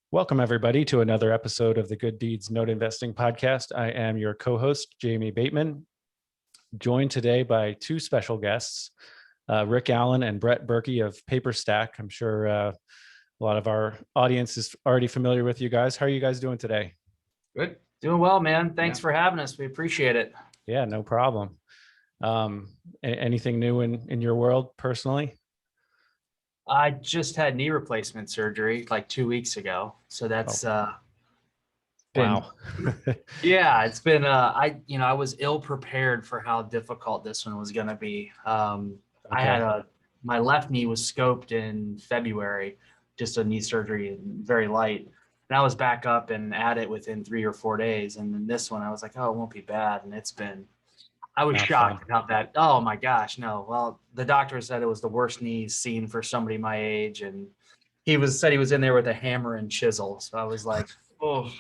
Welcome, everybody, to another episode of the Good Deeds Note Investing Podcast. I am your co-host, Jamie Bateman, joined today by two special guests, Rick Allen and Brett Burky of Paperstack. I'm sure a lot of our audience is already familiar with you guys. How are you guys doing today? Good. Doing well, man. Thanks for having us. We appreciate it. Yeah, no problem. Anything new in your world personally? I just had knee replacement surgery like 2 weeks ago. So that's Wow. yeah, it's been I was ill prepared for how difficult this one was going to be. I had my left knee was scoped in February, just a knee surgery, very light. And I was back up and at it within 3 or 4 days. And then this one, I was like, oh, it won't be bad. And I was shocked about that. Oh my gosh, no. Well, the doctor said it was the worst knee seen for somebody my age. And said he was in there with a hammer and chisel. So I was like, oh.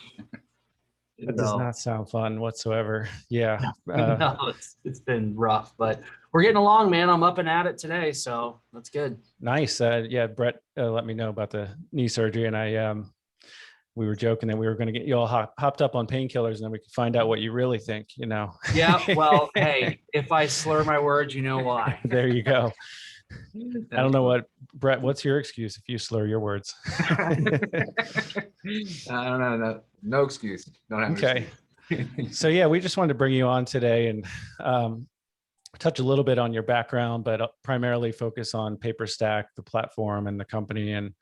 That does not sound fun whatsoever. Yeah. No, it's been rough, but we're getting along, man. I'm up and at it today. So that's good. Nice. Yeah, Brett let me know about the knee surgery, and we were joking that we were going to get you all hopped up on painkillers, and then we could find out what you really think, Yeah, well, hey, if I slur my words, you know why. There you go. I don't know Brett, what's your excuse if you slur your words? I don't know. No excuse. Don't have okay. So yeah, we just wanted to bring you on today and touch a little bit on your background, but primarily focus on Paperstack, the platform and the company, and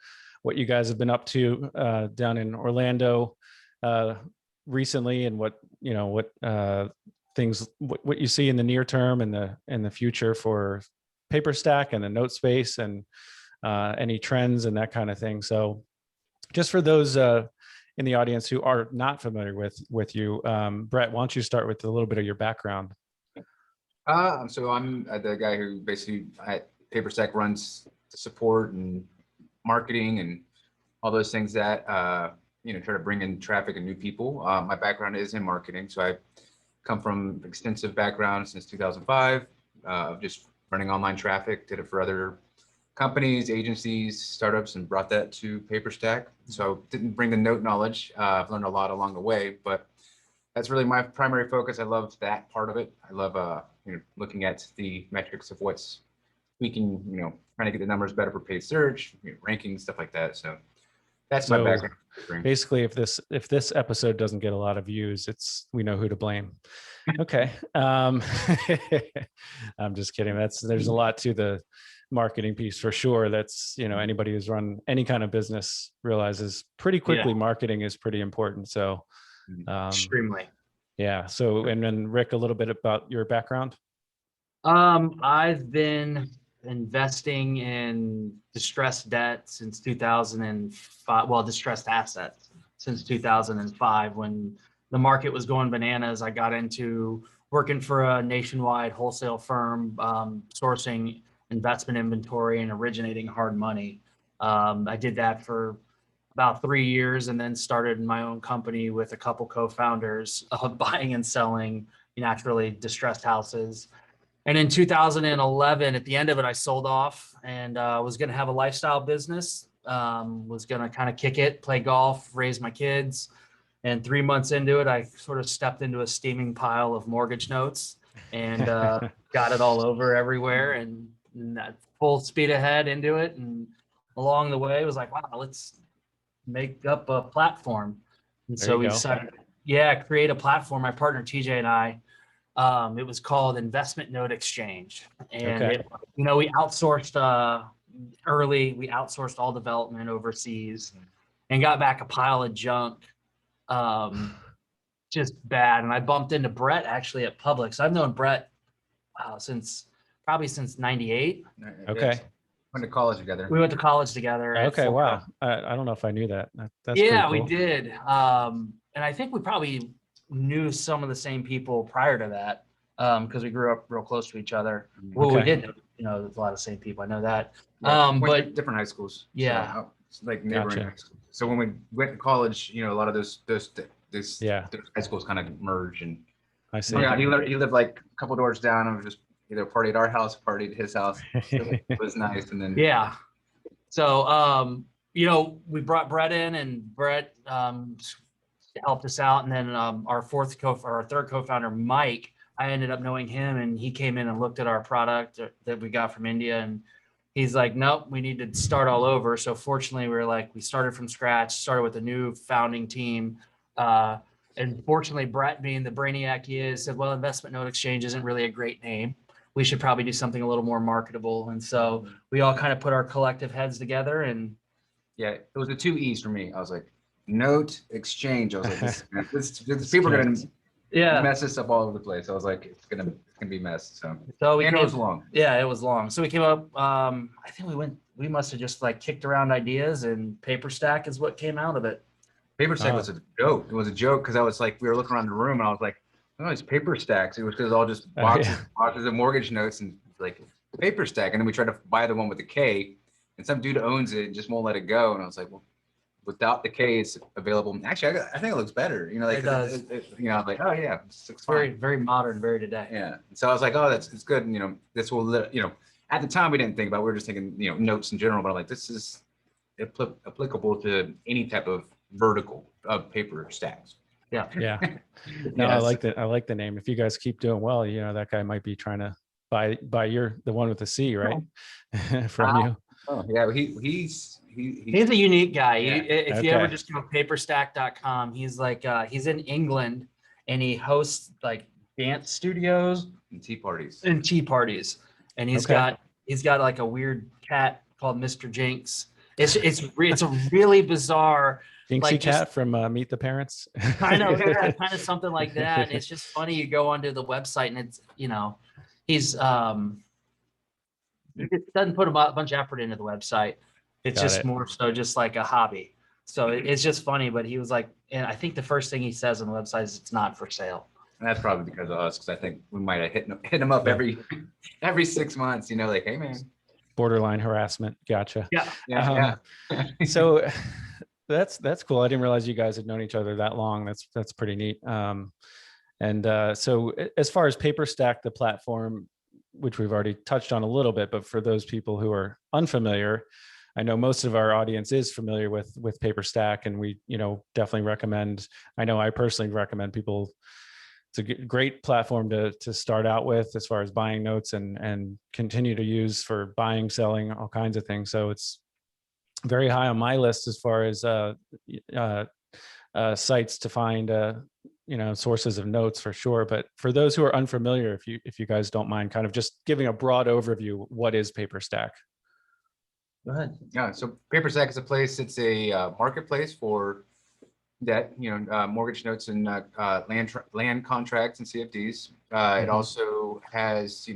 what you guys have been up to down in Orlando recently, and what you see in the near term and the future for Paperstack and the note space, and any trends and that kind of thing. So just for those in the audience who are not familiar with you, Brett, why don't you start with a little bit of your background? So I'm the guy who basically at Paperstack runs the support and marketing and all those things that try to bring in traffic and new people. My background is in marketing, so I come from extensive background since 2005 of just running online traffic. Did it for other companies, agencies, startups, and brought that to Paperstack. So didn't bring the note knowledge. I've learned a lot along the way, but that's really my primary focus. I love that part of it. I love looking at the metrics of what's tweaking, trying to get the numbers better for paid search, ranking, stuff like that. So that's my background. Basically, if this episode doesn't get a lot of views, we know who to blame. Okay. I'm just kidding. There's a lot to the marketing piece for sure. That's, anybody who's run any kind of business realizes pretty quickly marketing is pretty important. So extremely. Yeah. So, and then Rick, a little bit about your background. I've been investing in distressed debt since 2005. Well, distressed assets since 2005. When the market was going bananas, I got into working for a nationwide wholesale firm, sourcing investment inventory and originating hard money. I did that for about 3 years, and then started my own company with a couple co-founders, buying and selling naturally distressed houses. And in 2011, at the end of it, I sold off and was going to have a lifestyle business, was going to kind of kick it, play golf, raise my kids. And 3 months into it, I sort of stepped into a steaming pile of mortgage notes and got it all over everywhere, and full speed ahead into it. And along the way, it was like, wow, let's make up a platform. And so we decided, create a platform. My partner, TJ, and I, it was called Investment Note Exchange. And, we outsourced early. We outsourced all development overseas and got back a pile of junk, just bad. And I bumped into Brett actually at Publix. I've known Brett since 98. Okay. Went to college together. We went to college together. Okay. Wow. I don't know if I knew that. That's cool. We did. And I think we probably knew some of the same people prior to that, because we grew up real close to each other. Well, we did, there's a lot of same people. I know that. But different high schools. Yeah. So, like neighboring high schools. So when we went to college, a lot of those high schools kind of merged. And I see. He lived like a couple doors down, and was just either party at our house, party at his house. It was nice. And then so we brought Brett in, and Brett helped us out. And then our third co-founder, Mike, I ended up knowing him, and he came in and looked at our product that we got from India, and he's like, nope, we need to start all over. So fortunately, we started from scratch, started with a new founding team. And fortunately, Brett, being the brainiac he is, said, well, investment note exchange isn't really a great name. We should probably do something a little more marketable. And so we all kind of put our collective heads together, and Yeah, it was the 2 E's for me. I was like, note exchange. I was like, this people are gonna mess this up all over the place. I was like, it's gonna be messed. So it was long. Yeah, it was long. So we came up. I think we must have just like kicked around ideas, and Paperstack is what came out of it. Paperstack was a joke. It was a joke because I was like, we were looking around the room, and I was like, oh, it's Paperstacks. It was because all just boxes of mortgage notes, and like Paperstack. And then we tried to buy the one with the K, and some dude owns it and just won't let it go. And I was like, well, without the K, it's available. Actually, I think it looks better. Like it does. I'm like, oh yeah, it's very, very modern, very today. Yeah. So I was like, oh, it's good. And, this will, at the time we didn't think about it. We were just thinking, notes in general, but I'm like, this is applicable to any type of vertical of paper stacks. Yeah. Yeah. No, I like that. I like the name. If you guys keep doing well, that guy might be trying to buy the one with the C, right? From you. Oh yeah. He's a unique guy. Yeah. If you ever just go paperstack.com, he's like, he's in England, and he hosts like dance studios and tea parties. And he's got like a weird cat called Mr. Jinx. It's a really bizarre Jinxie cat from Meet the Parents. kind of something like that. And it's just funny. You go onto the website, and it's he's he doesn't put a bunch of effort into the website. It's just more so just like a hobby. So it's just funny. But he was like, and I think the first thing he says on the website is it's not for sale. And that's probably because of us, because I think we might have hit him up every 6 months. Like, hey man. Borderline harassment. Gotcha. Yeah. So that's cool. I didn't realize you guys had known each other that long. That's pretty neat. So as far as Paperstack, the platform, which we've already touched on a little bit, but for those people who are unfamiliar, I know most of our audience is familiar with Paperstack, and we definitely recommend. I know I personally recommend people. It's a great platform to start out with as far as buying notes and continue to use for buying, selling, all kinds of things. So it's very high on my list as far as sites to find sources of notes for sure. But for those who are unfamiliar, if you guys don't mind kind of just giving a broad overview, what is Paperstack? Go ahead. Yeah, so Paperstack is a place. It's a marketplace for debt, mortgage notes and land contracts and CFDs. It also has,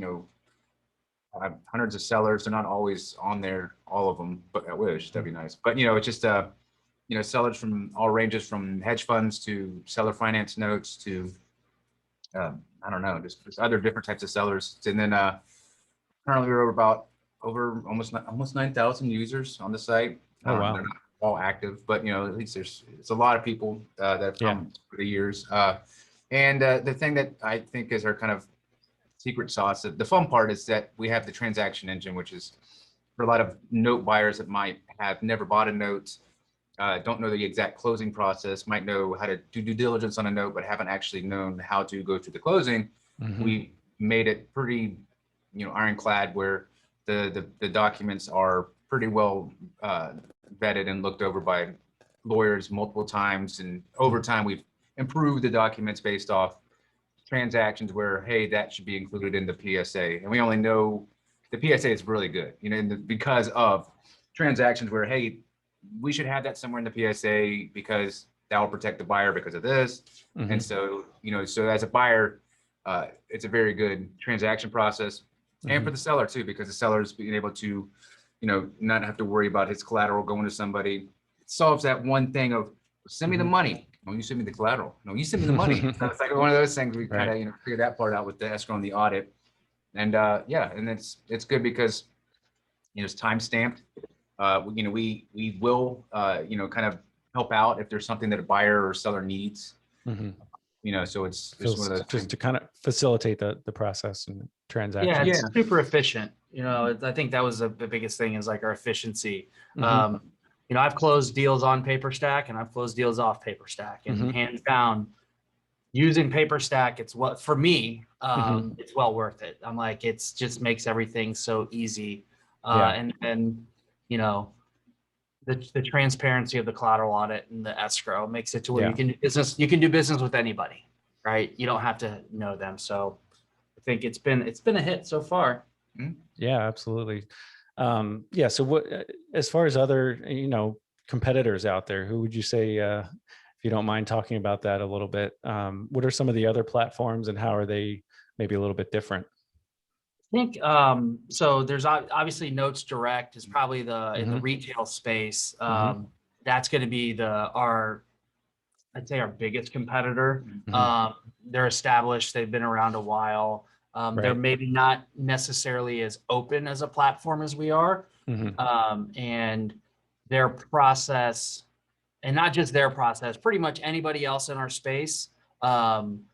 hundreds of sellers. They're not always on there, all of them, but I wish that'd be nice. But it's just sellers from all ranges, from hedge funds to seller finance notes to I don't know, just other different types of sellers. And then currently we're over almost 9,000 users on the site. Oh wow. They're not all active, but at least it's a lot of people that have come through the years. And the thing that I think is our kind of secret sauce, the fun part, is that we have the transaction engine, which is for a lot of note buyers that might have never bought a note, don't know the exact closing process, might know how to do due diligence on a note, but haven't actually known how to go through the closing. Mm-hmm. We made it pretty, ironclad, where the documents are pretty well vetted and looked over by lawyers multiple times, and over time we've improved the documents based off transactions where, hey, that should be included in the PSA, and we only know the PSA is really good, because of transactions where, hey, we should have that somewhere in the PSA because that will protect the buyer because of this. Mm-hmm. And so so as a buyer, it's a very good transaction process. Mm-hmm. And for the seller too, because the seller is being able to not have to worry about his collateral going to somebody. It solves that one thing of, send me the money. No, you send me the collateral. No, you send me the money. So it's like one of those things we kind of figure that part out with the escrow and the audit. And and it's good because it's time stamped. We will kind of help out if there's something that a buyer or seller needs. Mm-hmm. So it's one of those just to kind of facilitate the process and transaction. Yeah, it's super efficient. I think that was the biggest thing, is like our efficiency. Mm-hmm. I've closed deals on Paperstack and I've closed deals off Paperstack, and Mhm. hands down, using Paperstack, it's what for me, Mhm. it's well worth it. I'm like, it's just makes everything so easy. Yeah. And then, you know, the transparency of the collateral audit and the escrow makes it to where Yeah. you can do business with anybody, right? You don't have to know them. So I think it's been a hit so far. Yeah, absolutely. Yeah. So what, as far as other, competitors out there, who would you say, if you don't mind talking about that a little bit, what are some of the other platforms and how are they maybe a little bit different? I think so. There's obviously Notes Direct is probably in the Mhm. retail space. Mhm. That's going to be I'd say our biggest competitor. Mhm. They're established. They've been around a while. They're Right. maybe not necessarily as open as a platform as we are. Mhm. And their process, and not just their process, pretty much anybody else in our space, um,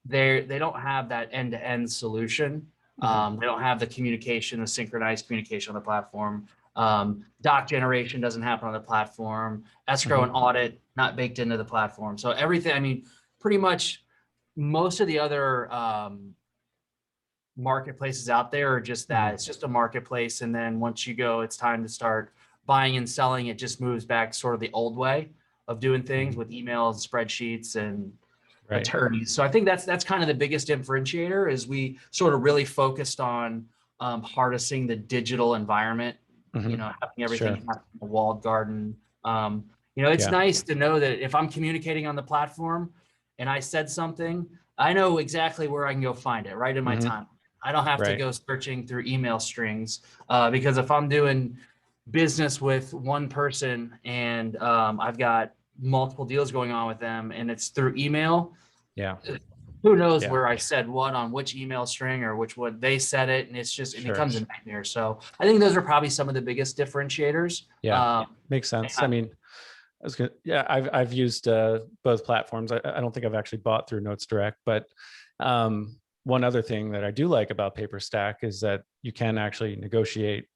they don't have that end-to-end solution. Mhm. They don't have the communication, the synchronized communication on the platform. Doc generation doesn't happen on the platform. Escrow and Mhm. audit not baked into the platform. So everything, I mean, pretty much most of the other marketplaces out there are just that. Mhm. It's just a marketplace. And then once you go, it's time to start buying and selling. It just moves back sort of the old way of doing things Mhm. with emails, spreadsheets, and Right. attorneys. So I think that's kind of the biggest differentiator is we sort of really focused on harnessing the digital environment, Mhm. having everything Sure. happen in a walled garden. It's Yeah. nice to know that if I'm communicating on the platform and I said something, I know exactly where I can go find it right in my Mhm. time. I don't have to Right. go searching through email strings because if I'm doing business with one person and I've got multiple deals going on with them and it's through email, Yeah. who knows Yeah. where I said what on which email string or which one they said it, and it Sure. becomes a nightmare. So I think those are probably some of the biggest differentiators. Yeah. Makes sense. I And mean, yeah, I've used both platforms. I don't think I've actually bought through Notes Direct, but one other thing that I do like about Paperstack is that you can actually negotiate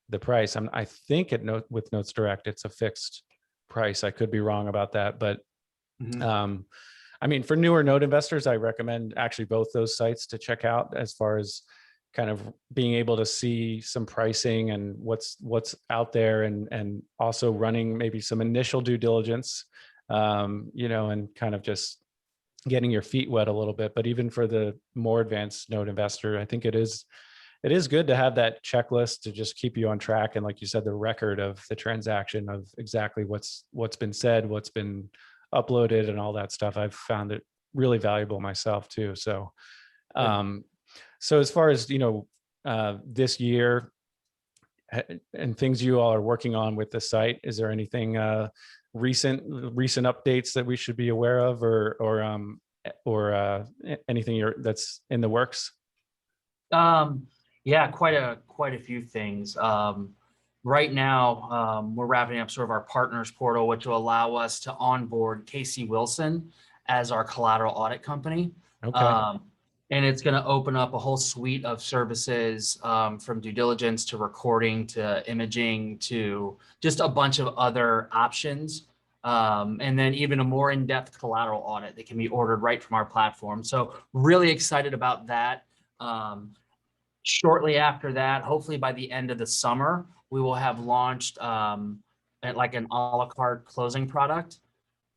the price. I think with Notes Direct, it's a fixed price. I could be wrong about that, but Mhm. um, I mean, for newer note investors, I recommend actually both those sites to check out as far as kind of being able to see some pricing and what's out there, and also running maybe some initial due diligence, and kind of just getting your feet wet a little bit. But even for the more advanced note investor, I think it is good to have that checklist to just keep you on track. And like you said, the record of the transaction of exactly what's been said, what's been uploaded and all that stuff. I've found it really valuable myself too. So, Good. so as far as, this year and things you all are working on with the site, is there anything, recent updates that we should be aware of or anything that's in the works? Yeah, quite a few things. Right now, we're wrapping up sort of our partners portal, which will allow us to onboard Casey Wilson as our collateral audit company. Okay. Um, and it's going to open up a whole suite of services from due diligence to recording to imaging to just a bunch of other options. And then even a more in-depth collateral audit that can be ordered right from our platform. So really excited about that. Shortly after that, hopefully by the end of the summer, we will have launched like an a la carte closing product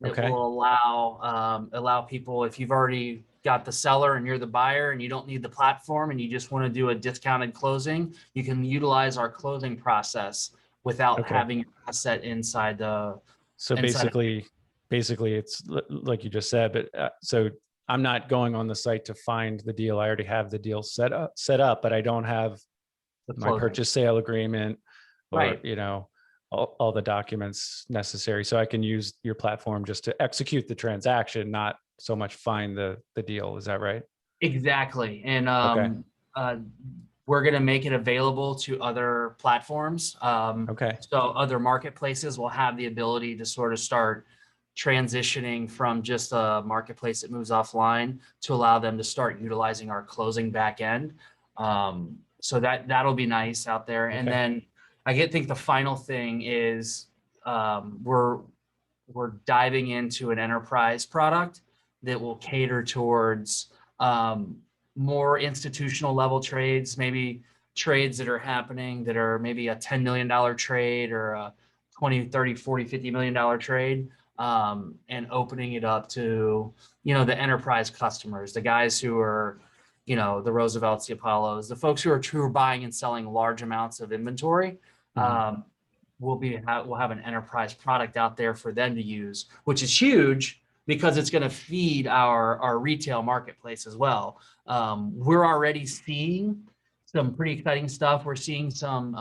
that Okay. will allow people, if you've already got the seller and you're the buyer and you don't need the platform and you just want to do a discounted closing, you can utilize our closing process without Okay. having an asset inside the So inside. basically it's like you just said, but so I'm not going on the site to find the deal. I already have the deal set up, but I don't have The my closing. purchase sale agreement or, Right. all the documents necessary. So I can use your platform just to execute the transaction, not so much find the deal. Is that right? Exactly. And Okay. uh, we're going to make it available to other platforms. Okay. So other marketplaces will have the ability to sort of start transitioning from just a marketplace that moves offline to allow them to start utilizing our closing back end. So that'll be nice out there. And Okay. then think the final thing is we're diving into an enterprise product that will cater towards more institutional level trades, maybe trades that are happening that are maybe a $10 million trade or a 20, 30, 40, $50 million trade, and opening it up to, the enterprise customers, the guys who are, the Roosevelts, the Apollos, the folks who are buying and selling large amounts of inventory. We'll have an enterprise product out there for them to use, which is huge because it's going to feed our retail marketplace as well. We're already seeing some pretty exciting stuff. We're seeing some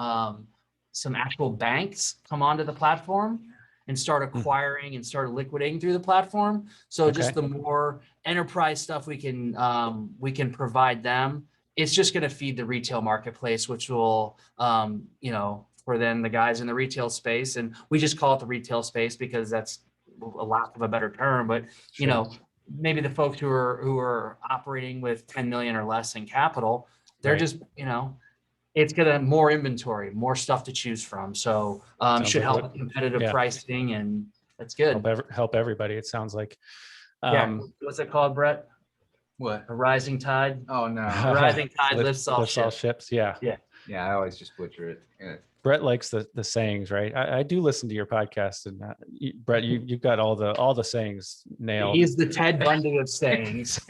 actual banks come onto the platform and start acquiring and start liquidating through the platform. So just the more enterprise stuff we can provide them, it's just going to feed the retail marketplace, which will, for then the guys in the retail space, and we just call it the retail space because that's a lack of a better term, but maybe the folks who are operating with 10 million or less in capital, they're just, it's gonna more inventory, more stuff to choose from. So should help with competitive pricing, and that's good. Help everybody. It sounds like. What's it called, Brett? What? A rising tide? Oh no. A rising tide lifts all ships. Yeah. I always just butcher it. Yeah. Brett likes the sayings, right? I do listen to your podcast, and Brett, you've got all the sayings nailed. He's the Ted Bundy of sayings.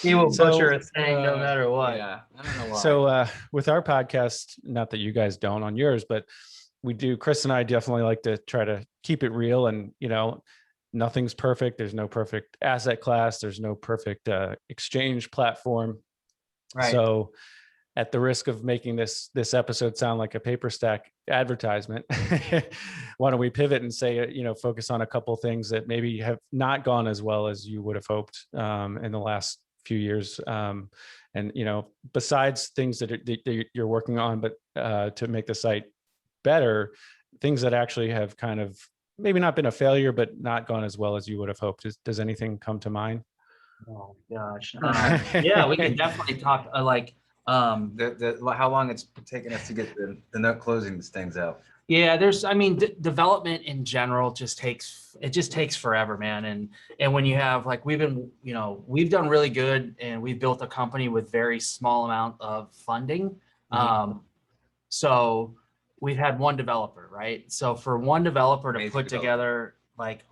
He will butcher a saying no matter what. Yeah, I don't know why. So with our podcast, not that you guys don't on yours, but we do. Chris and I definitely like to try to keep it real, and nothing's perfect. There's no perfect asset class. There's no perfect exchange platform. Right. So, at the risk of making this episode sound like a Paperstack advertisement, why don't we pivot and say, focus on a couple of things that maybe have not gone as well as you would have hoped in the last few years. And, besides things that you're working on, but to make the site better, things that actually have kind of maybe not been a failure, but not gone as well as you would have hoped. Does anything come to mind? Oh gosh. Yeah, we can definitely talk how long it's taken us to get the note closing things out. Yeah, development in general just takes forever, man. And when you have we've done really good, and we've built a company with very small amount of funding. So we've had one developer, right? So for one developer to put together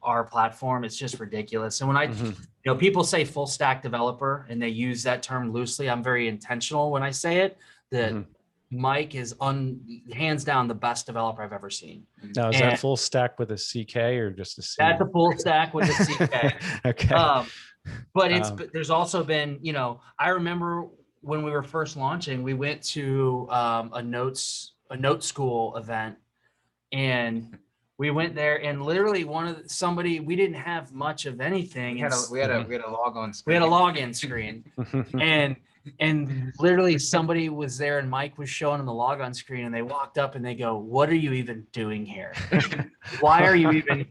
our platform, it's just ridiculous. And when people say full stack developer and they use that term loosely, I'm very intentional when I say it, that Mike is hands down the best developer I've ever seen. Now, is that full stack with a CK or just a C? That's a full stack with a CK. Okay. But there's also been, I remember when we were first launching, we went to a note school event, and we went there, and literally we didn't have much of anything. We had a log-on screen. We had a login screen, and literally somebody was there, and Mike was showing them the login screen, and they walked up and they go, "What are you even doing here? Why are you even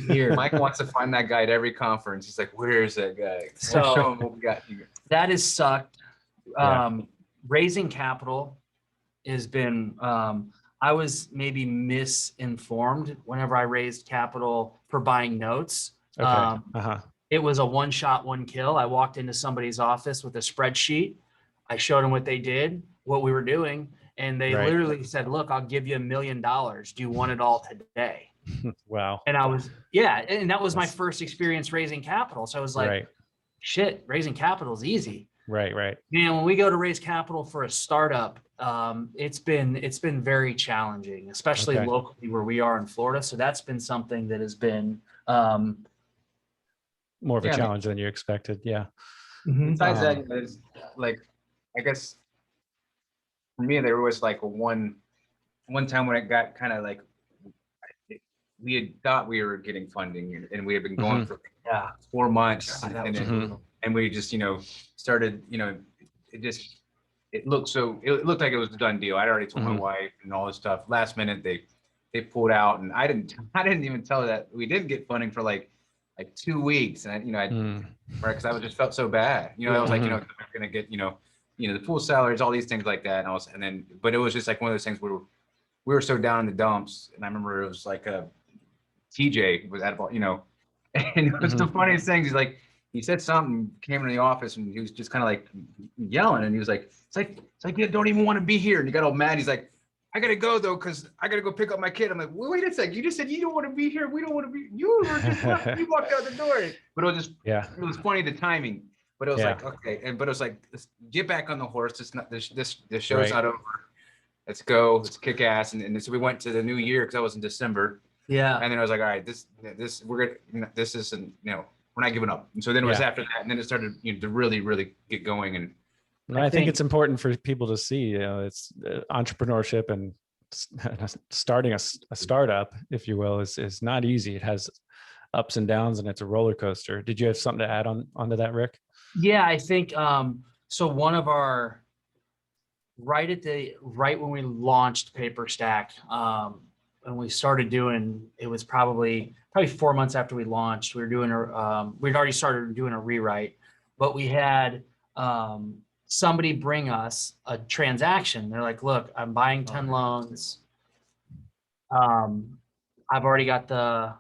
here?" Mike wants to find that guy at every conference. He's like, "Where is that guy?" So show him what we got here. That has sucked. Raising capital has been. I was maybe misinformed whenever I raised capital for buying notes. Okay. It was a one shot, one kill. I walked into somebody's office with a spreadsheet. I showed them what they did, what we were doing. And they literally said, "Look, I'll give you $1 million. Do you want it all today?" Wow. And and that was my first experience raising capital. So I was like, shit, raising capital is easy. Right. And when we go to raise capital for a startup, it's been very challenging, especially locally where we are in Florida. So that's been something that has been more of a challenge than you expected. Yeah. Besides that, there's I guess for me, there was one time when it got kind of we had thought we were getting funding, and we had been going for 4 months, and we just started it looked like it was a done deal. I'd already told my wife and all this stuff. Last minute they pulled out, and I didn't even tell her that we did get funding for like 2 weeks, and I because I just felt so bad. I was like, I'm gonna get the pool salaries, all these things like that, but it was just one of those things where we were so down in the dumps. And I remember it was like a TJ was at, you know, and it was the funniest thing. He's like, he said something, came into the office, and he was just kind of like yelling, and he was like, it's like you don't even want to be here. And he got all mad. He's like, I gotta go though, because I gotta go pick up my kid. I'm like, wait a second, you just said you don't want to be here. We don't want to be. You were just you walked out the door. But it was just, it was funny, the timing. But it was like, okay, but it was like, get back on the horse. It's not this show's not over. Let's go. Let's kick ass. And so we went to the new year, because that was in December. Yeah. And then I was like, all right, this we're gonna, this isn't, you know, we're not giving up. And so then it was after that, and then it started, you know, to really get going. And I think it's important for people to see, you know, it's entrepreneurship and starting a startup, if you will, is not easy. It has ups and downs, and it's a roller coaster. Did you have something to add onto that, Rick? Yeah, I think so. One of our right when we launched Paperstack, and we started doing, it was probably 4 months after we launched. We were doing we'd already started doing a rewrite, but we had somebody bring us a transaction. They're like, look, I'm buying 10 loans. I've already got the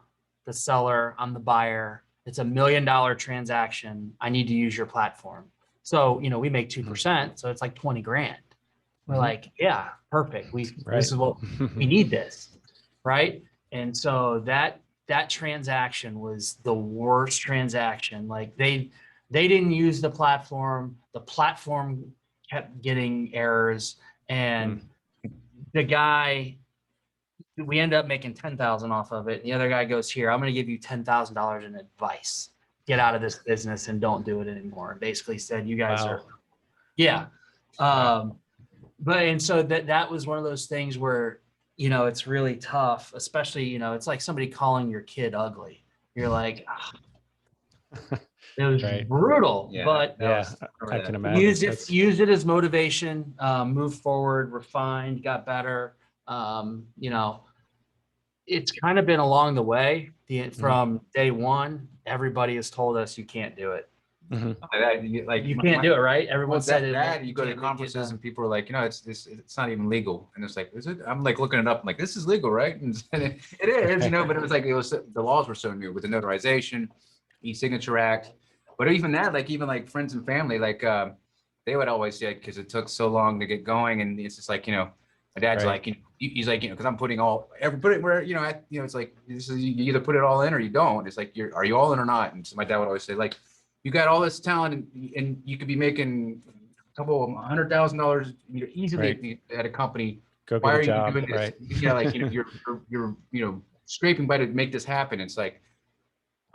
seller, I'm the buyer. It's $1 million transaction. I need to use your platform. So, you know, we make 2%. So it's like 20 grand. We're like, yeah, perfect. This is what we need this. Right. And so that transaction was the worst transaction. Like they didn't use the platform. The platform kept getting errors, and the guy, we ended up making 10,000 off of it. And the other guy goes, here, I'm going to give you $10,000 in advice. Get out of this business and don't do it anymore. And basically said, you guys are, and so that was one of those things where, you know, it's really tough, especially, you know, it's like somebody calling your kid ugly. You're like, it was brutal, but I can imagine. Used it as motivation, moved forward, refined, got better. You know, it's kind of been along the way. From day one, everybody has told us you can't do it. Like you can't do it, right? Everyone said it. You go to conferences and people are like, you know, it's not even legal, and it's like, is it? I'm like looking it up. I'm like, this is legal, right? And it is, you know. But it was like, the laws were so new with the notarization, e-signature act. But even that, like even like friends and family, like they would always say, because it took so long to get going, and it's just like, you know, my dad's like, you know, he's like, you know, because I'm putting where, you know, it's like, this is, you either put it all in or you don't. It's like, are you all in or not? And so my dad would always say, like, you got all this talent, and you could be making a couple of $100,000, you know, easily at a company. Why are you doing this? Yeah, like, you know, you're you know, scraping by to make this happen. It's like,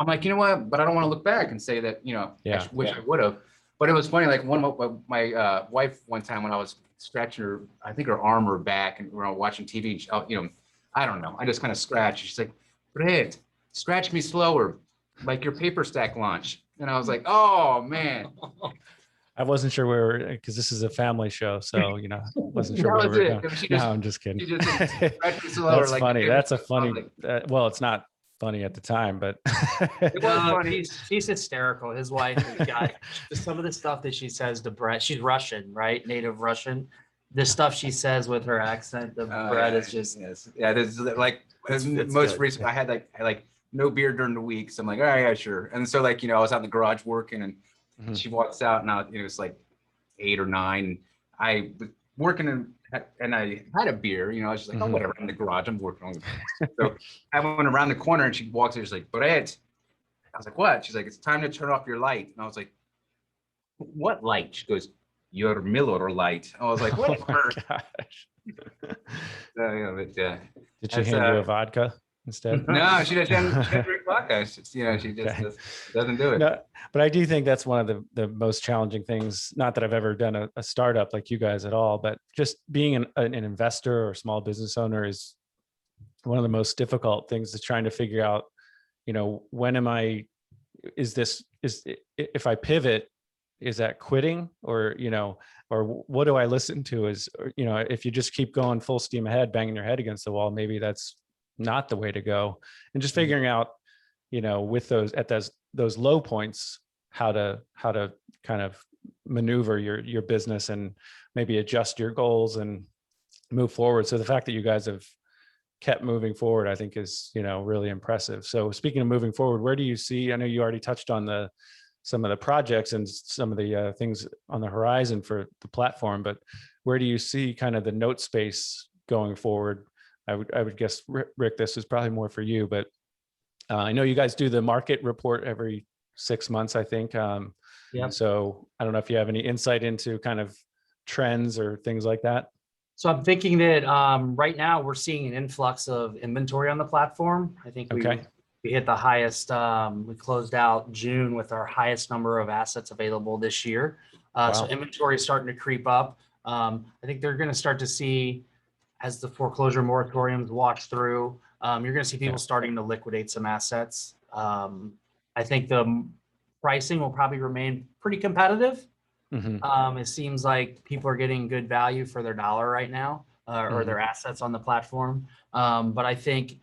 I'm like, you know what? But I don't want to look back and say that, you know, I wish I would have. But it was funny. Like my wife one time, when I was scratching her, I think her arm or back, and we were watching TV. And she, you know, I don't know. I just kind of scratched. She's like, Brett, scratch me slower, like your Paperstack launch. And I was like, oh man. I wasn't sure where we were, because this is a family show, so, you know, wasn't sure where we were going. No, I'm just kidding. That's funny. That's a funny. Well, it's not funny at the time, but it was funny. She's hysterical. His wife has got some of the stuff that she says to Brett. She's Russian, right? Native Russian. The stuff she says with her accent to Brett is just There's like most recent. I had like no beer during the week, so I'm like, all right, yeah, sure. And so, like, you know, I was out in the garage working, and she walks out, and it was like 8 or 9. I was working and I had a beer, you know. I was just like, oh, whatever, I'm in the garage, I'm working on it. So I went around the corner, and she walks in, she's like, Brett. I was like, what? She's like, it's time to turn off your light. And I was like, what light? She goes, your Miller light. I was like, whatever. Oh gosh. Did she hand you a vodka instead? No, she doesn't drink vodka. You know, she just doesn't do it. No, but I do think that's one of the most challenging things. Not that I've ever done a startup like you guys at all, but just being an investor or small business owner is one of the most difficult things, is trying to figure out, you know, if I pivot, is that quitting, or, you know, or what do I listen to? You know, if you just keep going full steam ahead, banging your head against the wall, maybe that's not the way to go. And just figuring out, you know, with those low points, how to kind of maneuver your business and maybe adjust your goals and move forward. So the fact that you guys have kept moving forward, I think is, really impressive. So speaking of moving forward, where do you see, I know you already touched on some of the projects and some of the things on the horizon for the platform, but where do you see kind of the note space going forward? I would guess, Rick, this is probably more for you, but I know you guys do the market report every 6 months, I think. Yep. So I don't know if you have any insight into kind of trends or things like that. So I'm thinking that right now we're seeing an influx of inventory on the platform. I think we hit the highest. We closed out June with our highest number of assets available this year. Wow. So inventory is starting to creep up. I think they're going to start to see, as the foreclosure moratoriums wash through, you're going to see people starting to liquidate some assets. I think the pricing will probably remain pretty competitive. It seems like people are getting good value for their dollar right now, or their assets on the platform. But I think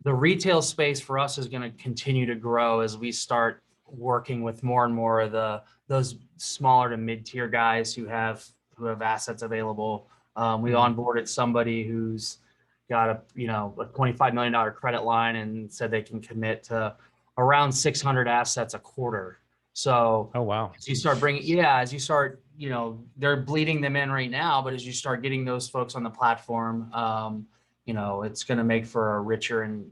the retail space for us is going to continue to grow as we start working with more and more of those smaller to mid-tier guys who have assets available. We onboarded somebody who's got a $25 million credit line and said they can commit to around 600 assets a quarter. So, oh, wow. As you start they're bleeding them in right now, but as you start getting those folks on the platform, it's going to make for a richer and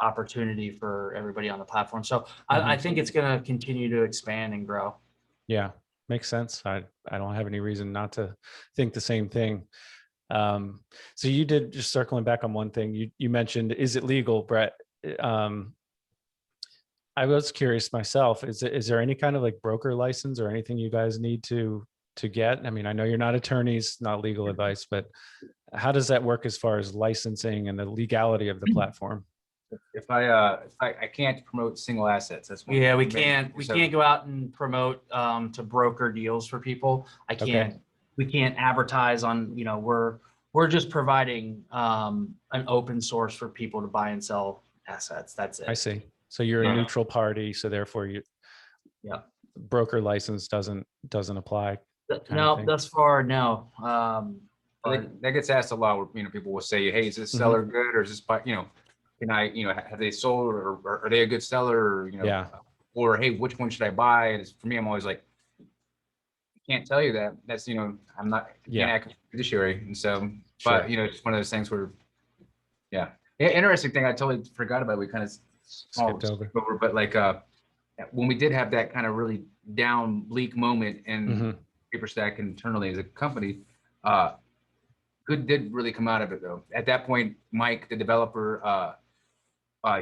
opportunity for everybody on the platform. So I think it's going to continue to expand and grow. Yeah, makes sense. I don't have any reason not to think the same thing. So you did, just circling back on one thing, you mentioned, is it legal, Brett? I was curious myself, is there any kind of like broker license or anything you guys need to get? I mean, I know you're not attorneys, not legal advice, but how does that work as far as licensing and the legality of the platform? If I can't promote single assets, that's one. Yeah, we can't go out and promote to broker deals for people. We can't advertise on, we're just providing an open source for people to buy and sell assets. That's it. I see. So you're a neutral party, so therefore broker license doesn't apply. No, thus far, no. That gets asked a lot where, people will say, hey, is this seller good, or is this, can I, have they sold, or are they a good seller, or, or hey, which one should I buy? And for me, I'm always like, I can't tell you that. That's, I'm not, can't act fiduciary. And so, but, it's one of those things where, interesting thing I totally forgot about. We kind of skipped over, but like when we did have that kind of really down, bleak moment in Paperstack internally as a company, good did really come out of it though. At that point, Mike, the developer,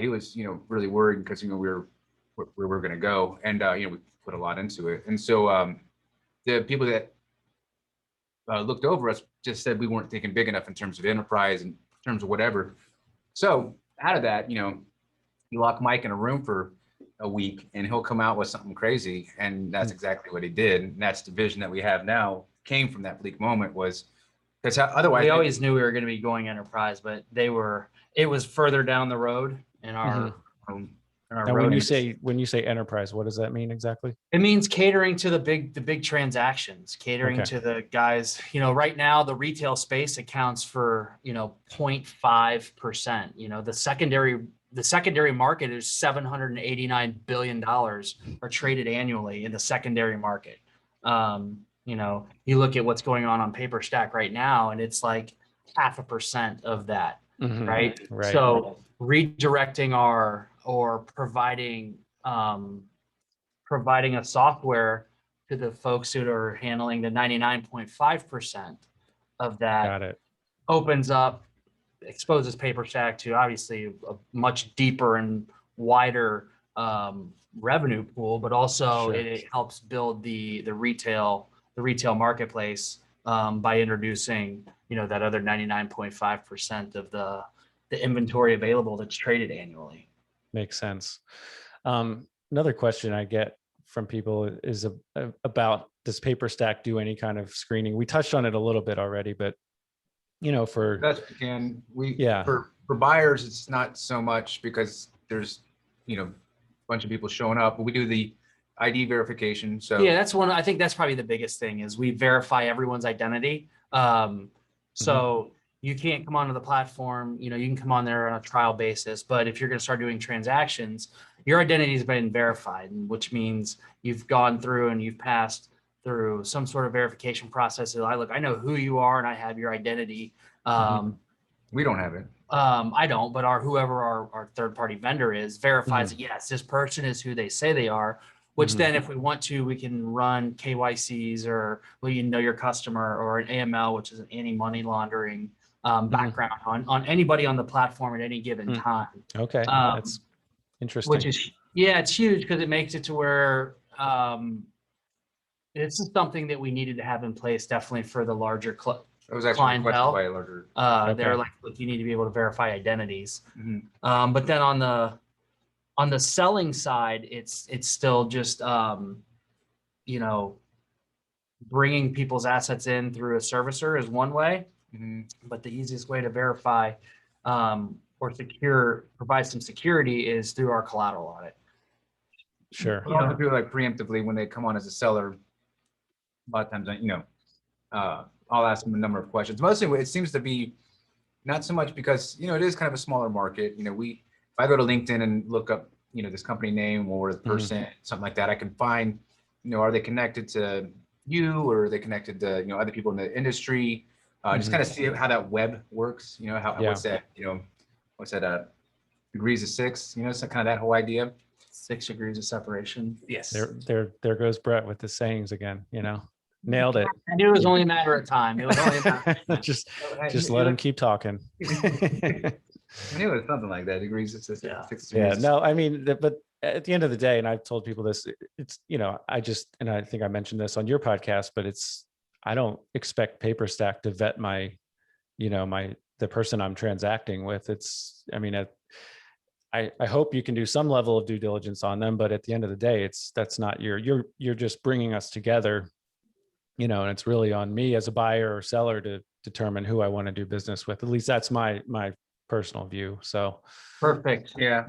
he was really worried because we were where we were going to go, and we put a lot into it, and so the people that looked over us just said we weren't thinking big enough in terms of enterprise and in terms of whatever. So out of that, you lock Mike in a room for a week and he'll come out with something crazy. And that's exactly what he did. And that's the vision that we have now, came from that bleak moment, was because otherwise we always knew we were going to be going enterprise, but it was further down the road in our, now, when you say enterprise, what does that mean exactly? It means catering to the big transactions, catering to the guys, right now the retail space accounts for, 0.5%, the secondary market is $789 billion are traded annually in the secondary market. You look at what's going on Paperstack right now, and it's like 0.5% of that, right? So redirecting or providing a software to the folks who are handling the 99.5% of that opens up, exposes Paperstack to obviously a much deeper and wider revenue pool, but also it helps build the retail marketplace by introducing that other 99.5% of the inventory available that's traded annually. Makes sense. Another question I get from people is about, does Paperstack do any kind of screening? We touched on it a little bit already, but for best we can, for buyers, it's not so much because there's a bunch of people showing up, but we do the ID verification. So that's one. I think that's probably the biggest thing is we verify everyone's identity. So you can't come onto the platform, you can come on there on a trial basis, but if you're going to start doing transactions, your identity has been verified, which means you've gone through and you've passed through some sort of verification process. So I know who you are and I have your identity. We don't have it. I don't, but whoever our third party vendor is verifies that yes, this person is who they say they are. Which then, if we want to, we can run KYCs or know your customer, or an AML, which is an anti-money laundering background on anybody on the platform at any given time. Okay, that's interesting. Which is it's huge because it makes it to where this is something that we needed to have in place definitely for the larger It was actually requested clientele. by a larger. They're like, look, you need to be able to verify identities. But then on the selling side, it's still just bringing people's assets in through a servicer is one way, but the easiest way to verify or provide some security is through our collateral audit. Sure. A lot of people like preemptively when they come on as a seller. A lot of times, I'll ask them a number of questions. Mostly, it seems to be not so much because it is kind of a smaller market. If I go to LinkedIn and look up this company name or the person, something like that, I can find are they connected to you, or are they connected to other people in the industry? Just kind of see how that web works. What's that? Degrees of 6. So kind of that whole idea. 6 degrees of separation. Yes. There goes Brett with the sayings again. Nailed it. I knew it was only a matter of time. It was only a matter of time. just let him keep talking. I knew it was something like that. Degrees of 6. Yeah. No, I mean, but at the end of the day, and I've told people this, it's I think I mentioned this on your podcast, but I don't expect Paperstack to vet the person I'm transacting with. I hope you can do some level of due diligence on them, but at the end of the day, that's not you're just bringing us together, and it's really on me as a buyer or seller to determine who I want to do business with. At least that's my personal view. So perfect. Yeah.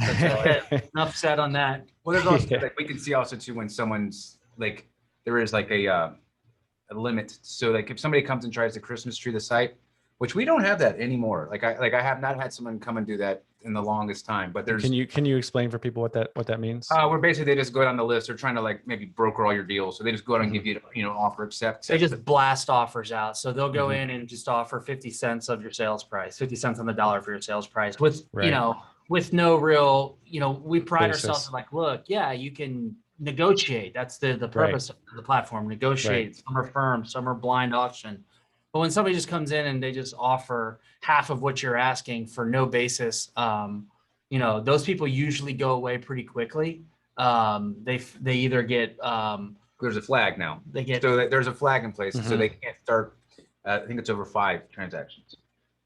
Enough said on that. Well, there's also we can see also too when someone's like there is like a limit. So like if somebody comes and tries to Christmas tree the site, which we don't have that anymore. I have not had someone come and do that in the longest time. But there's can you explain for people what that means? Where basically they just go down the list. They're trying to maybe broker all your deals. So they just go out and give you offer accept. They just blast offers out. So they'll go in and just offer 50 cents of your sales price, 50 cents on the dollar for your sales price with with no real, we pride ourselves in look, you can negotiate. That's the purpose of the platform. Negotiate. Some are firm, some are blind auction. But when somebody just comes in and they just offer half of what you're asking for no basis, those people usually go away pretty quickly. They either get there's a flag now. There's a flag in place, so they can't start. I think it's over 5 transactions,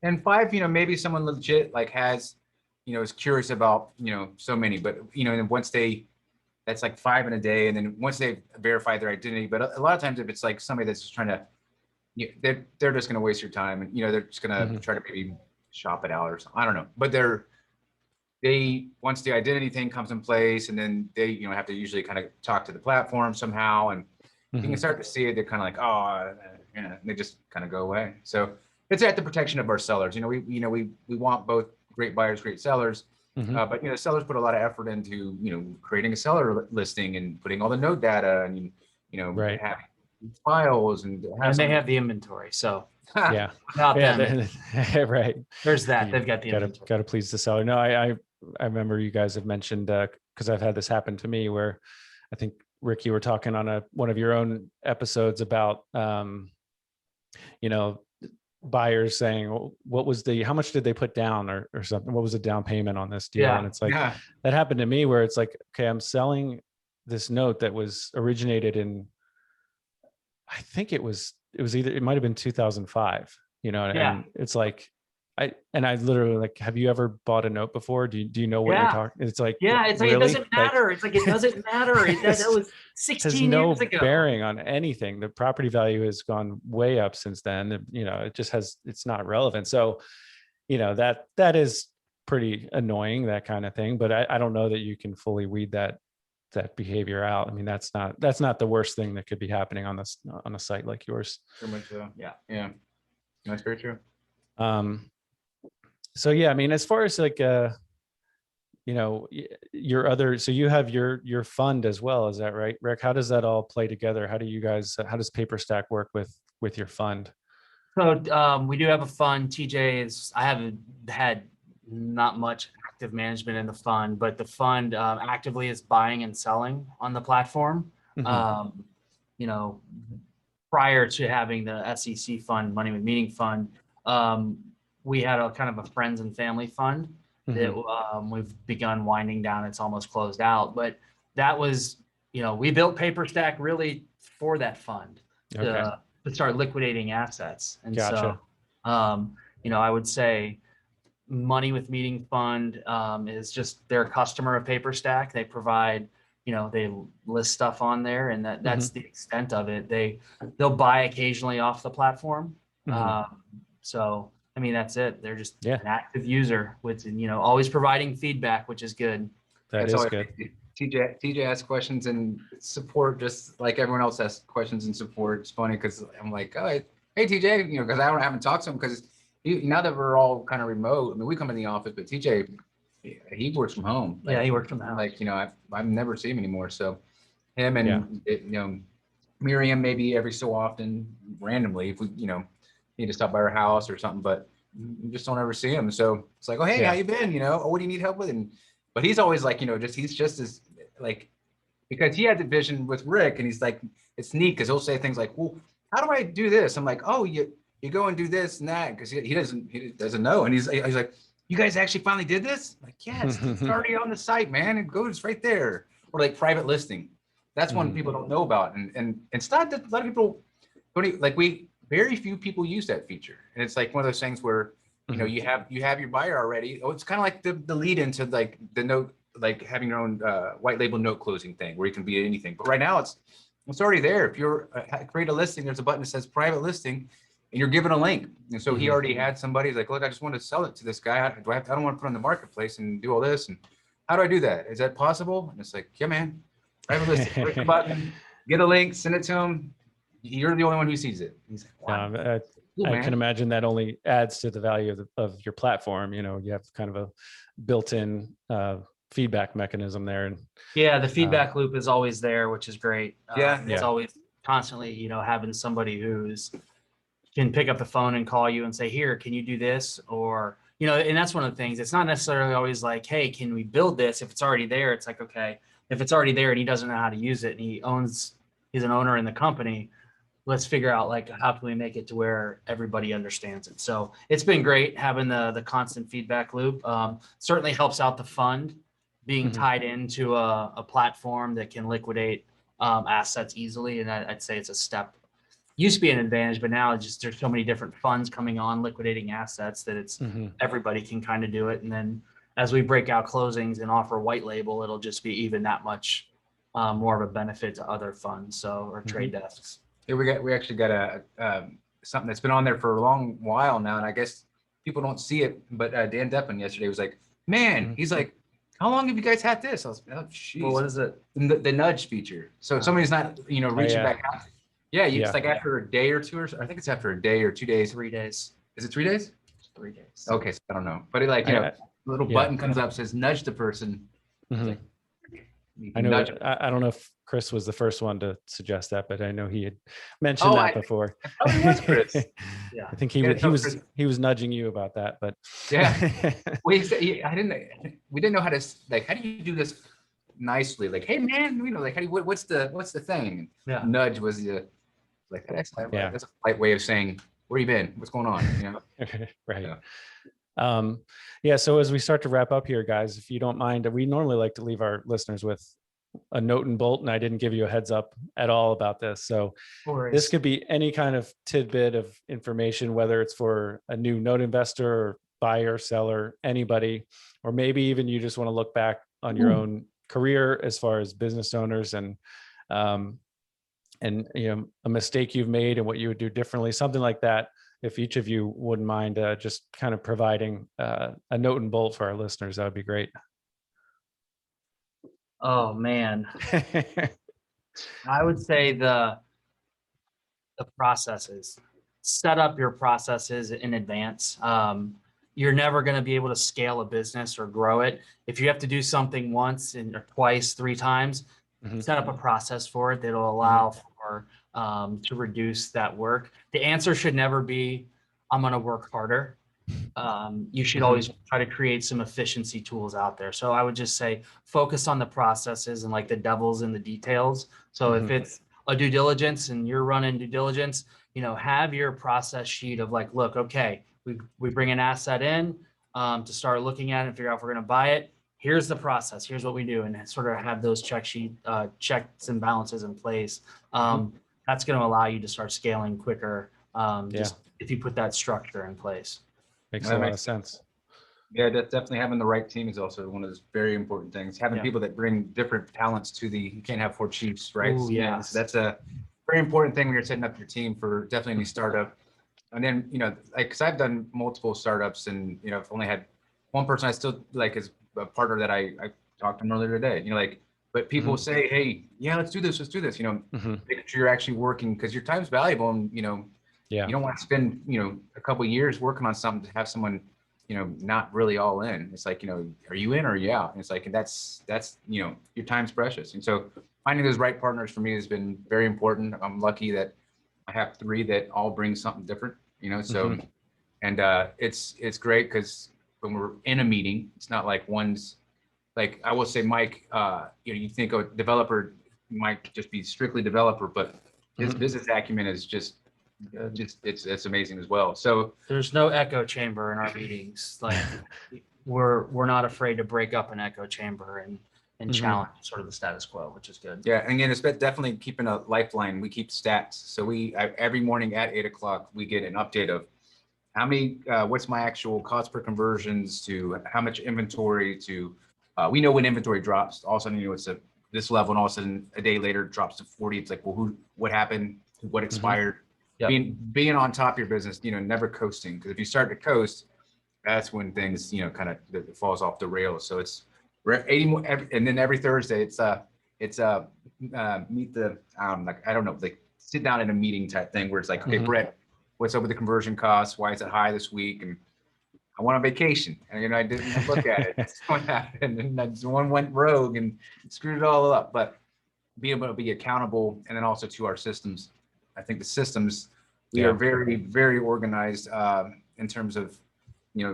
and 5. Maybe someone legit has, is curious about so many, but and once that's like 5 in a day, and then once they verify their identity. But a lot of times, if it's like somebody that's just trying to they're just going to waste your time, and they're just going to try to maybe shop it out or something. I don't know, but they once the identity thing comes in place, and then they have to usually kind of talk to the platform somehow, and you can start to see it. They're kind of like, and they just kind of go away. So it's at the protection of our sellers. We want both great buyers, great sellers, but sellers put a lot of effort into creating a seller listing and putting all the node data and having files and they have the inventory. So yeah, right. There's that. They've got the inventory. Got to please the seller. No, I remember you guys have mentioned because I've had this happen to me where I think Rick, you were talking on one of your own episodes about buyers saying, well, how much did they put down or something? What was the down payment on this deal? Yeah. And it's like that happened to me where it's like, okay, I'm selling this note that was originated in, I think it might have been 2005, and it's like, I literally have you ever bought a note before? Do you know what you're talking? It's like, it's like, really? It doesn't matter. It's like, it doesn't matter. That was 16 years ago. Bearing on anything. The property value has gone way up since then. It's not relevant. So, that is pretty annoying, that kind of thing, but I don't know that you can fully weed that behavior out. I mean, that's not the worst thing that could be happening on a site like yours. Pretty much, yeah. That's very true. So yeah, I mean, as far as like, your other, so you have your fund as well, is that right, Rick? How does that all play together? How do you guys, how does Paperstack work with your fund? So we do have a fund. TJ is, I haven't had not much active management in the fund, but the fund actively is buying and selling on the platform. Mhm. You know, prior to having the SEC fund, Money with Meaning fund, we had a kind of a friends and family fund that we've begun winding down. It's almost closed out, but that was, we built Paperstack really for that fund Okay. to start liquidating assets. And Gotcha. so, I would say Money with Meeting Fund is just they're a customer of Paperstack. They provide, they list stuff on there, and that's the extent of it. They'll buy occasionally off the platform. So I mean, that's it. They're just Yeah. an active user with, always providing feedback, which is good. That is good. TJ asks questions and support, just like everyone else asks questions and support. It's funny because I'm like, oh, hey TJ, because I haven't talked to him, because now that we're all kind of remote. I mean, we come in the office, but TJ, he works from home. Yeah, he works from the house. Like, I've never seen him anymore. So him and Miriam maybe every so often, randomly, if we need to stop by our house or something, but you just don't ever see him. So it's like, oh hey, how you been? Oh, what do you need help with? But he's always like, he's just as like, because he had the vision with Rick, and he's like, it's neat because he'll say things like, well, how do I do this? I'm like, oh, you go and do this and that, because he doesn't know. And he's like, you guys actually finally did this? I'm like, yeah, it's already on the site, man. It goes right there. Or like private listing. That's one people don't know about. And it's not that a lot of people don't even, like, very few people use that feature. And it's like one of those things where, you have your buyer already. Oh, it's kind of like the lead into like the note, like having your own white label note closing thing where you can be anything. But right now it's already there. If you're create a listing, there's a button that says private listing, and you're given a link. And so he already had somebody like, look, I just want to sell it to this guy. I don't want to put it on the marketplace and do all this. And how do I do that? Is that possible? And it's like, yeah, man, private listing, click the button, get a link, send it to him. You're the only one who sees it. He's like, wow. I can imagine that only adds to the value of your platform. You have kind of a built-in feedback mechanism there. And yeah, the feedback loop is always there, which is great. It's Yeah. always constantly, having somebody can pick up the phone and call you and say, here, can you do this? Or, and that's one of the things. It's not necessarily always like, hey, can we build this? If it's already there, it's like, okay, if it's already there and he doesn't know how to use it and he's an owner in the company, let's figure out like, how can we make it to where everybody understands it? So it's been great having the constant feedback loop. Certainly helps out the fund being tied into a platform that can liquidate assets easily. And I'd say it's a step. Used to be an advantage, but now it's just there's so many different funds coming on liquidating assets that it's everybody can kind of do it. And then as we break out closings and offer white label, it'll just be even that much more of a benefit to other funds, or trade desks. Yeah, we actually got a something that's been on there for a long while now, and I guess people don't see it. But Dan Deppin yesterday was like, man, he's like, how long have you guys had this? I was, oh, geez. Well, what is it? The nudge feature. So somebody's not, reaching back out. Yeah, it's like after a day or two, or I think it's after a day or 2 days. 3 days. Is it 3 days? 3 days. Okay, so I don't know, but it like a little button comes up, says nudge the person. I know. I don't know if Chris was the first one to suggest that, but I know he had mentioned that before. It probably was Chris. Yeah, I think he was nudging you about that, but we didn't know how to, like, how do you do this nicely? Like, hey man, like, what's the thing? Yeah. Nudge was the like that's a polite way of saying, where you been? What's going on? Right. Yeah. So as we start to wrap up here, guys, if you don't mind, we normally like to leave our listeners with a note and bolt, and I didn't give you a heads up at all about this. So this could be any kind of tidbit of information, whether it's for a new note investor or buyer, seller, anybody, or maybe even you just want to look back on your own career as far as business owners and a mistake you've made and what you would do differently, something like that. If each of you wouldn't mind just kind of providing a note and bolt for our listeners, that would be great. Oh man. I would say the processes. set up your processes in advance. You're never going to be able to scale a business or grow it. If you have to do something once and or twice, 3 times, set up a process for it that'll allow for to reduce that work. The answer should never be, I'm going to work harder. You should always try to create some efficiency tools out there. So I would just say focus on the processes and like the devil's in the details. So if it's a due diligence and you're running due diligence, have your process sheet of like, look, okay, we bring an asset in to start looking at it and figure out if we're going to buy it. Here's the process. Here's what we do, and sort of have those checks and balances in place. That's going to allow you to start scaling quicker. Just if you put that structure in place. Makes a lot of sense. Yeah, that's definitely having the right team is also one of those very important things. Having people that bring different talents to you can't have 4 chiefs, right? Ooh, yeah. So that's a very important thing when you're setting up your team for definitely any startup. And then, like, cause I've done multiple startups and, I've only had one person I still like as a partner that I talked to him earlier today, but people say, hey, yeah, let's do this. Making sure you're actually working because your time's valuable and, you don't want to spend, a couple of years working on something to have someone, not really all in. It's like, are you in or are you out? And it's like, and that's, your time's precious. And so finding those right partners for me has been very important. I'm lucky that I have 3 that all bring something different, so, and it's great because when we're in a meeting, it's not like one's like, I will say, Mike, you think a developer might just be strictly developer, but his business acumen is just it's amazing as well. So there's no echo chamber in our meetings. Like we're not afraid to break up an echo chamber and challenge sort of the status quo, which is good. Yeah, and again, it's definitely keeping a lifeline. We keep stats. So every morning at 8 o'clock, we get an update of how many, what's my actual cost per conversions to how much inventory to, we know when inventory drops. All of a sudden, it's this level, and all of a sudden a day later it drops to 40. It's like, well, what happened? What expired? Being on top of your business, never coasting. Because if you start to coast, that's when things, kind of it falls off the rails. So we're 80 more, and then every Thursday it's meet the like, I don't know, like sit down in a meeting type thing where it's like, okay, Brett, what's up with the conversion costs? Why is it high this week? And I went on vacation, and I didn't look at it. That's what happened, and then one went rogue and screwed it all up. But being able to be accountable, and then also to our systems. I think the systems, we are very, very organized in terms of,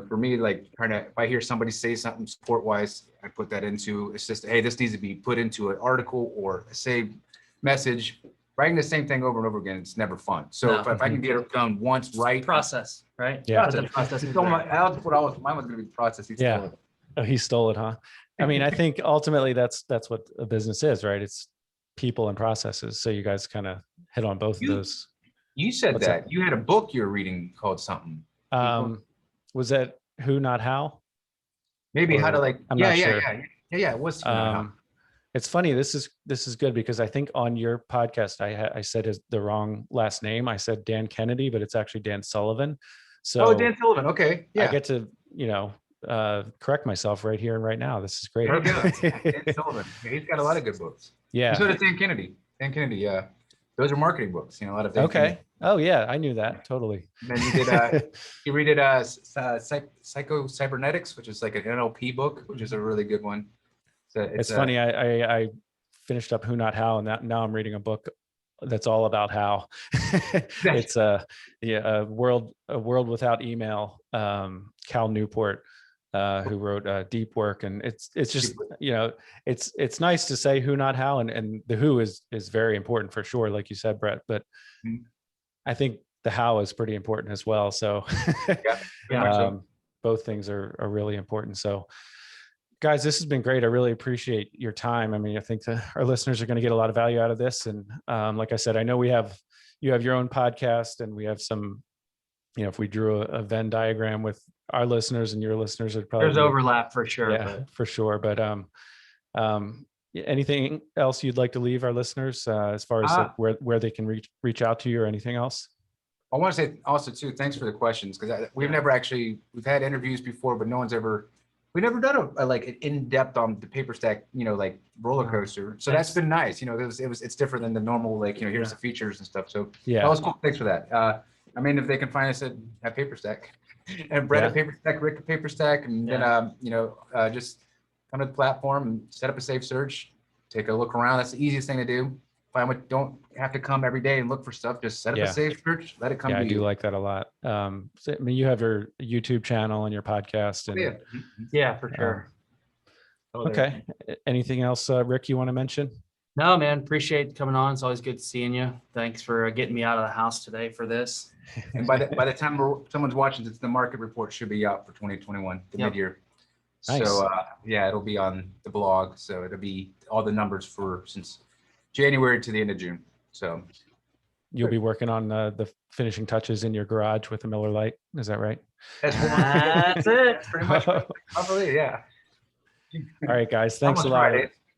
for me, like if I hear somebody say something support wise, I put that into a system. Hey, this needs to be put into an article or a saved message. Writing the same thing over and over again, it's never fun. So if I can get it done once, right? Process, right? Yeah. Process. Mine was going to be process. He stole it, huh? I mean, I think ultimately that's what a business is, right? It's people and processes. So you guys kind of hit on both of those. You said that you had a book you were reading called something. Was that Who Not How? Maybe how to like. I'm not sure. Yeah. It was. It's funny. This is good because I think on your podcast I said the wrong last name. I said Dan Kennedy, but it's actually Dan Sullivan. So Dan Sullivan. Okay. Yeah. I get to correct myself right here and right now. This is great. Dan Sullivan. Yeah, he's got a lot of good books. Yeah. So does Dan Kennedy. Yeah. Those are marketing books. A lot of things. Okay. Oh yeah, I knew that totally. And then you did. You read it. Psycho Cybernetics, which is like an NLP book, which is a really good one. So it's funny. I finished up Who Not How, and now I'm reading a book that's all about how. It's a world without email. Cal Newport, who wrote Deep Work, and it's just it's nice to say who not how, and the who is very important for sure, like you said, Brett. But I think the how is pretty important as well. So both things are really important. So guys, this has been great. I really appreciate your time. I mean, I think our listeners are going to get a lot of value out of this. And like I said, I know you have your own podcast, and we have some, if we drew a Venn diagram with our listeners and your listeners, would probably there's overlap for sure. Yeah, for sure. But anything else you'd like to leave our listeners as far as where they can reach out to you or anything else? I want to say also too, thanks for the questions, because we've had interviews before, but we've never done an in-depth on the Paperstack, like roller coaster. So that's been nice. It's different than the normal, here's the features and stuff. So that was cool. Thanks for that. I mean, if they can find us at Paperstack and Brett at Paperstack, Rick at Paperstack, and then, just come to the platform and set up a safe search, take a look around. That's the easiest thing to do. Don't have to come every day and look for stuff. Just set up a safe search, let it come to you. I do like that a lot. So, I mean, you have your YouTube channel and your podcast. And, yeah, for sure. Okay. Anything else, Rick, you want to mention? No, man, appreciate coming on. It's always good seeing you. Thanks for getting me out of the house today for this. And by the time someone's watching this, the market report should be out for 2021, the mid-year. Nice. So it'll be on the blog. So it'll be all the numbers since January to the end of June. So you'll be working on the finishing touches in your garage with a Miller Lite. Is that right? That's it. Pretty much. Probably, yeah. All right, guys. Thanks a lot.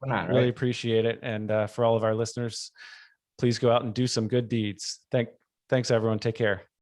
Not, really right? appreciate it. And for all of our listeners, please go out and do some good deeds. Thanks, everyone. Take care.